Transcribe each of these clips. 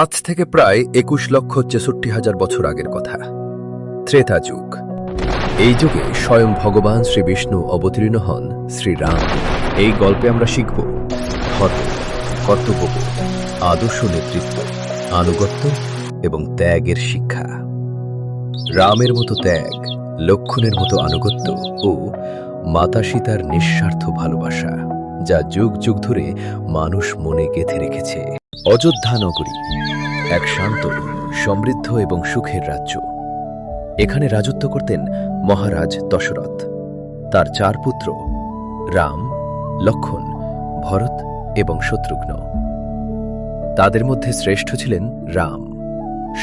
আজ থেকে প্রায় ২১,৬৪,০০০ বছর আগের কথা, ত্রেতা যুগ। এই যুগে স্বয়ং ভগবান শ্রী বিষ্ণু অবতীর্ণ হন শ্রীরাম। এই গল্পে আমরা শিখব ধর্ম, কর্তব্যবোধ, আদর্শ নেতৃত্ব, আনুগত্য এবং ত্যাগের শিক্ষা। রামের মতো ত্যাগ, লক্ষ্মণের মতো আনুগত্য ও মাতা সীতার নিঃস্বার্থ ভালোবাসা, যা যুগ যুগ ধরে মানুষ মনে গেঁথে রেখেছে। অযোধ্যা নগরী এক শান্ত, সমৃদ্ধ এবং সুখের রাজ্য। এখানে রাজত্ব করতেন মহারাজ দশরথ। তার 4 পুত্র রাম, লক্ষ্মণ, ভরত এবং শত্রুঘ্ন। তাদের মধ্যে শ্রেষ্ঠ ছিলেন রাম,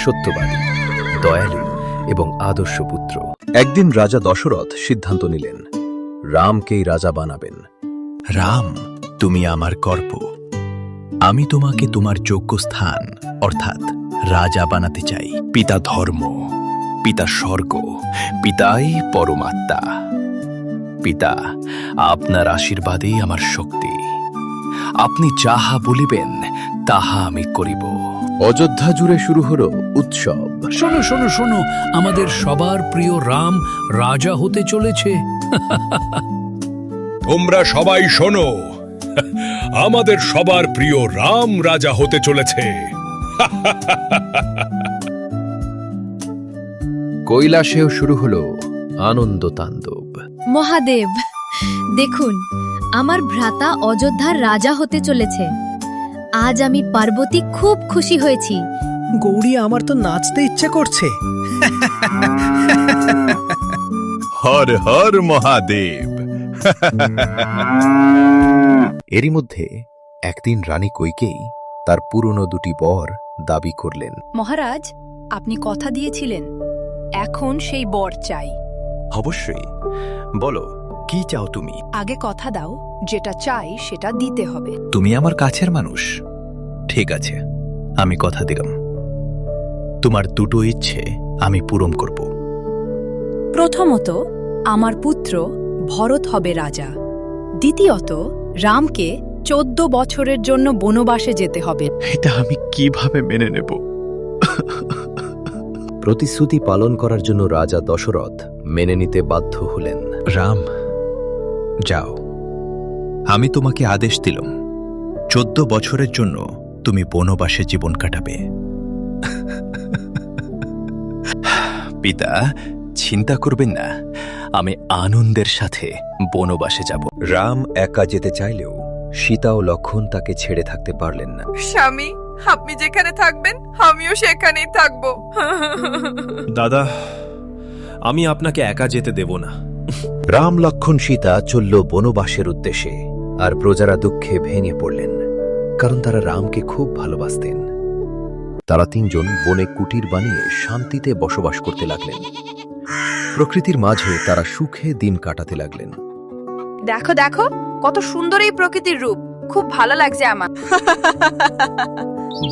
সত্যবাদী, দয়ালু এবং আদর্শ পুত্র। একদিন রাজা দশরথ সিদ্ধান্ত নিলেন রামকেই রাজা বানাবেন। রাম, তুমি আমার গর্ব। আমি তোমাকে তোমার যোগ্য স্থান অর্থাৎ রাজা বানাতে চাই। পিতা ধর্ম, পিতা স্বর্গ, পিতাই পরমাত্মা। পিতা, আপনার আশীর্বাদেই আমার শক্তি। আপনি যাহা বলিবেন তাহা আমি করিব। অযোধ্যা জুড়ে শুরু হলো উৎসব। শোনো শোনো শোনো, আমাদের সবার প্রিয় রাম রাজা হতে চলেছে। তোমরা সবাই শোনো, আমাদের সবার প্রিয় রাম রাজা হতে চলেছে। কৈলাসেও শুরু হলো আনন্দ তাণ্ডব। মহাদেব, দেখুন, আমার ভ্রাতা অযোধ্যার রাজা হতে চলেছে। আজ আমি পার্বতী খুব খুশি হয়েছি। গৌরী, আমার তো নাচতে ইচ্ছে করছে। হর হর মহাদেব। এরই মধ্যে একদিন রানী কইকেয়ী তার পুরনো 2টি বর দাবি করলেন। মহারাজ, আপনি কথা দিয়েছিলেন, এখন সেই বর চাই। অবশ্যই, বলো কি চাও তুমি? আগে কথা দাও, যেটা চাই সেটা দিতে হবে। তুমি আমার কাছের মানুষ। ঠিক আছে, আমি কথা দিলাম। তোমার 2টো ইচ্ছে আমি পূরণ করব। প্রথমত, আমার পুত্র ভরত হবে রাজা। দ্বিতীয়ত, রামকে 14 বছরের জন্য বনবাসে যেতে হবে। এটা আমি কিভাবে মেনে নেব? প্রতিশ্রুতি পালন করার জন্য রাজা দশরথ মেনে নিতে বাধ্য হলেন। রাম, যাও, আমি তোমাকে আদেশ দিলাম 14 বছরের জন্য তুমি বনবাসে জীবন কাটাবে। পিতা, চিন্তা করবেন না, আমি আনন্দের সাথে বনবাসে যাব। রাম একা যেতে চাইলেও সীতা ও লক্ষ্মণ তাকে ছেড়ে থাকতে পারলেন না। স্বামী, আপনি যেখানে থাকবেন আমিও সেখানেই থাকবো। দাদা, আমি আপনাকে একা যেতে দেব না। রাম, লক্ষ্মণ, সীতা চলল বনবাসের উদ্দেশ্যে। আর প্রজারা দুঃখে ভেঙে পড়লেন, কারণ তারা রামকে খুব ভালোবাসতেন। তারা 3 জন বনে কুটির বানিয়ে শান্তিতে বসবাস করতে লাগলেন। প্রকৃতির মাঝে তারা সুখে দিন কাটাতে লাগলেন। দেখো দেখো, কত সুন্দর এই প্রকৃতির রূপ, খুব ভালো লাগছে আমার।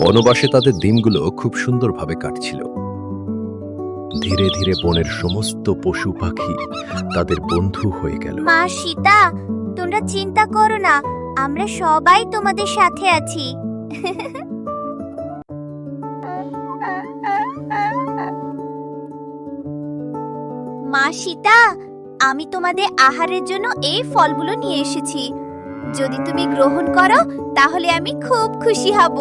বনবাসে তাদের দিনগুলো খুব সুন্দরভাবে কাটছিল। ধীরে ধীরে বনের সমস্ত পশু পাখি তাদের বন্ধু হয়ে গেল। মা সীতা, তোমরা চিন্তা করো না, আমরা সবাই তোমাদের সাথে আছি। মা সীতা, আমি তোমাদের আহারের জন্য এই ফলগুলো নিয়ে এসেছি। যদি তুমি গ্রহণ করো তাহলে আমি খুব খুশি হব।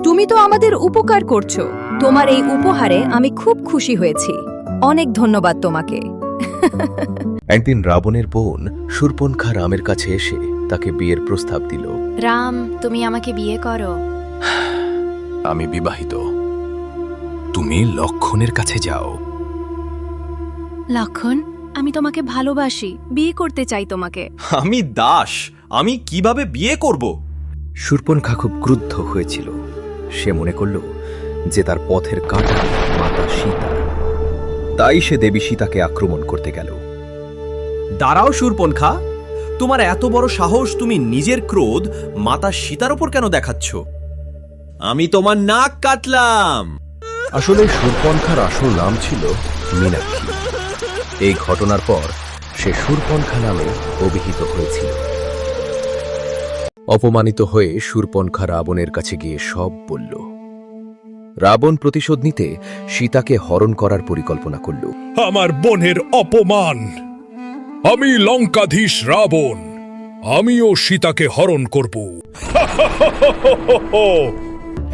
তুমি তো আমাদের উপকার করছো। তোমার এই উপহারে আমি খুব খুশি হয়েছি। অনেক ধন্যবাদ তোমাকে। একদিন রাবণের বোন শূর্পণখা রামের কাছে এসে তাকে বিয়ের প্রস্তাব দিল। রাম, তুমি আমাকে বিয়ে করো। আমি বিবাহিত, তুমি লক্ষ্মণের কাছে যাও। লক্ষ্মণ, আমি তোমাকে ভালোবাসি, বিয়ে করতে চাই তোমাকে। আমি দাস, আমি কিভাবে বিয়ে করব? শূর্পণখা খুব ক্রুদ্ধ হয়েছিল। সে মনে করল যে তার পথের কাঁটা মাতা সীতা। তাই সে দেবী সীতাকে আক্রমণ করতে গেল। দাঁড়াও শূর্পণখা, তোমার এত বড় সাহস, তুমি নিজের ক্রোধ মাতা সীতার ওপর কেন দেখাচ্ছ? আমি তোমার নাক কাটলাম। আসলে শূর্পণখার আসল নাম ছিল মীনাক্ষী। এই ঘটনার পর সে শূর্পণখা নামে অভিহিত হয়েছিল। অপমানিত হয়ে শূর্পণখা রাবণের কাছে গিয়ে সব বলল। রাবণ প্রতিশোধ নিতে সীতাকে হরণ করার পরিকল্পনা করল। আমার বোনের অপমান! আমি লঙ্কাধীশ রাবণ, আমিও সীতাকে হরণ করব।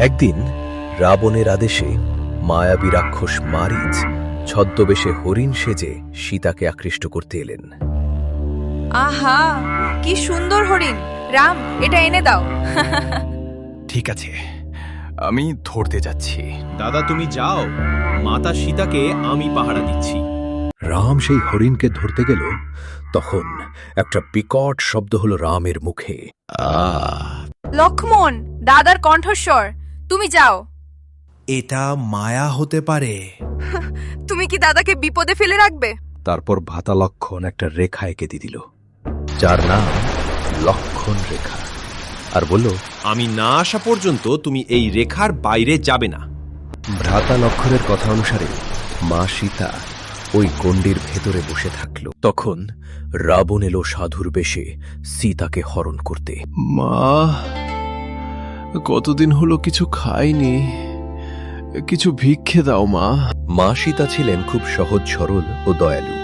একদিন রাবণের আদেশে মায়াবী রাক্ষস মারিচ ছদ্মবেশে হরিণ সেজে সীতাকে আকৃষ্ট করতে এলেন। আহা, কি সুন্দর হরিণ! রাম, এটা এনে দাও। ঠিক আছে, আমি ধরতে যাচ্ছি। দাদা তুমি যাও, মাতা সীতাকে আমি পাহারা দিচ্ছি। রাম সেই হরিণকে ধরতে গেল, তখন একটা বিকট শব্দ হলো রামের মুখে। লক্ষ্মণ, দাদার কণ্ঠস্বর, তুমি যাও। এটা মায়া হতে পারে। তুমি কি দাদাকে বিপদে ফেলে রাখবে? তারপর ভাতা লক্ষণ একটা রেখা এঁকে দিয়ে দিল, যার নাম লক্ষণ রেখা, আর বলল, আমি না আসা পর্যন্ত তুমি এই রেখার বাইরে যাবে না। ভ্রাতা লক্ষণের কথা অনুসারে মা সীতা ওই গণ্ডির ভেতরে বসে থাকল। তখন রাবণ এলো সাধুর বেশে সীতাকে হরণ করতে। মা, কতদিন হলো কিছু খাইনি, কিছু ভিক্ষে দাও মা। মা সীতা ছিলেন খুব সহজ সরল ও দয়ালু।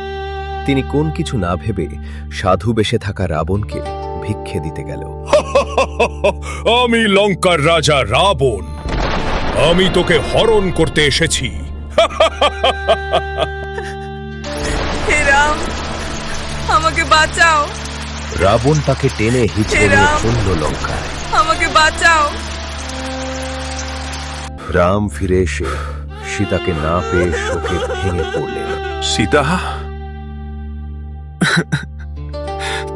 তিনি কোন কিছু না ভেবে সাধু বেশে থাকা রাবণকে ভিক্ষে দিতে গেল। আমি লঙ্কার রাজা রাবণ, আমি তোকে হরণ করতে এসেছি। হে রাম, আমাকে বাঁচাও, রাবণ তাকে টেনে হিঁচড়ে নিয়ে চলল লঙ্কায়। আমাকে বাঁচাও। রাম ফিরে এসে সীতাকে না পেয়ে শোকে ভেঙে পড়লেন। সীতা,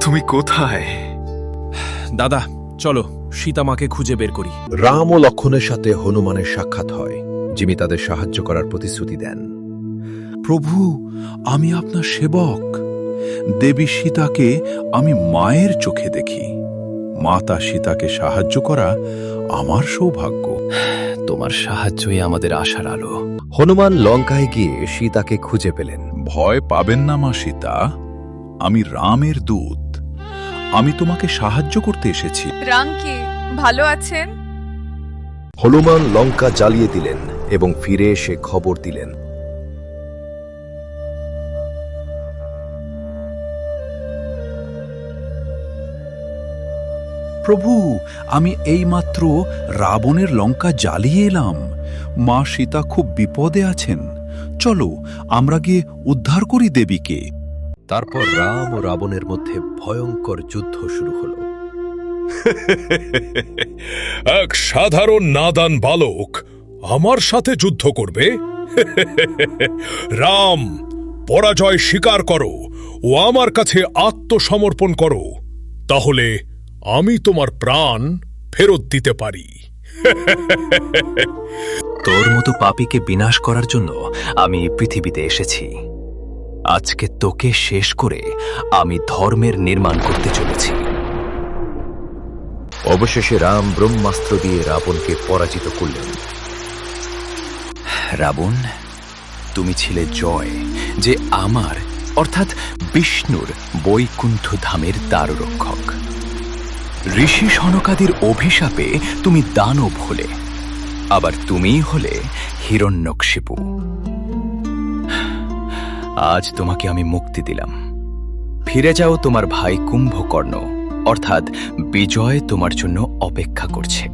তুমি কোথায়? দাদা চলো, সীতা মাকে খুঁজে বের করি। রাম ও লক্ষণের সাথে হনুমানের সাক্ষাৎ হয়, যিনি তাদের সাহায্য করার প্রতিশ্রুতি দেন। প্রভু, আমি আপনার সেবক। দেবী সীতাকে আমি মায়ের চোখে দেখি। মাতা সীতাকে সাহায্য করা আমার সৌভাগ্য। তোমার সাহায্যই আমাদের আশার আলো। হনুমান লঙ্কায় গিয়ে সীতাকে খুঁজে পেলেন। ভয় পাবেন না মা সীতা, আমি রামের দূত। আমি তোমাকে সাহায্য করতে এসেছি। রাম কি ভালো আছেন? হনুমান লঙ্কা জ্বালিয়ে দিলেন এবং ফিরে এসে খবর দিলেন। প্রভু, আমি এইমাত্র রাবণের লঙ্কা জ্বালিয়ে এলাম। মা সীতা খুব বিপদে আছেন। চলো আমরা গিয়ে উদ্ধার করি দেবীকে। তারপর রাম ও রাবণের মধ্যে ভয়ঙ্কর যুদ্ধ শুরু হল। এক সাধারণ নাদান বালক আমার সাথে যুদ্ধ করবে? রাম, পরাজয় স্বীকার করো ও আমার কাছে আত্মসমর্পণ করো, তাহলে আমি তোমার প্রাণ ফেরত দিতে পারি। তোর মতো পাপীকে বিনাশ করার জন্য আমি পৃথিবীতে এসেছি। আজকে তোকে শেষ করে আমি ধর্মের নির্মাণ করতে চলেছি। অবশেষে রাম ব্রহ্মাস্ত্র দিয়ে রাবণকে পরাজিত করলেন। রাবণ, তুমি ছিলে জয়, যে আমার অর্থাৎ বিষ্ণুর বৈকুণ্ঠ ধামের দ্বাররক্ষক। ঋষি সনকাদির অভিশাপে তুমি দানব হলে, আবার তুমিই হলে হিরণ্যকশিপু। আজ তোমাকে আমি মুক্তি দিলাম। ফিরে যাও তোমার ভাই কুম্ভকর্ণ, অর্থাৎ বিজয় তোমার জন্য অপেক্ষা করছে।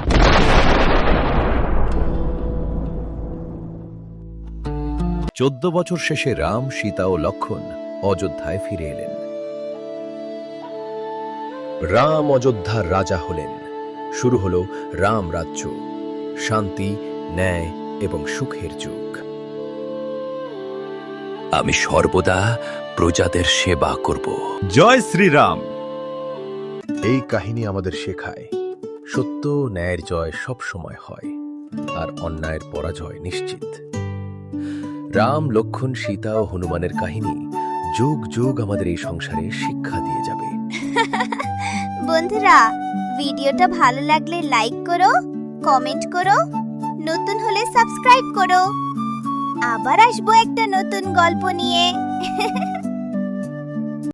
14 বছর শেষে রাম, সীতা ও লক্ষণ অযোধ্যায় ফিরে এলেন। রাম অযোধ্যার রাজা হলেন। শুরু হল রাম রাজ্য, শান্তি, ন্যায় এবং সুখের যুগ। আমি সর্বদা প্রজাদের সেবা করব। জয় শ্রীরাম। এই কাহিনী আমাদের শেখায়, সত্য ও ন্যায়ের জয় সব সময় হয়, আর অন্যায়ের পরাজয় নিশ্চিত। রাম, লক্ষণ, সীতা ও হনুমানের কাহিনী যুগ যুগ আমাদের এই সংসারে শিক্ষা দিয়ে যাবে। বন্ধুরা, ভিডিওটা ভালো লাগলে লাইক করো, কমেন্ট করো, নতুন হলে সাবস্ক্রাইব করো। আবার আসবো একটা নতুন গল্প নিয়ে।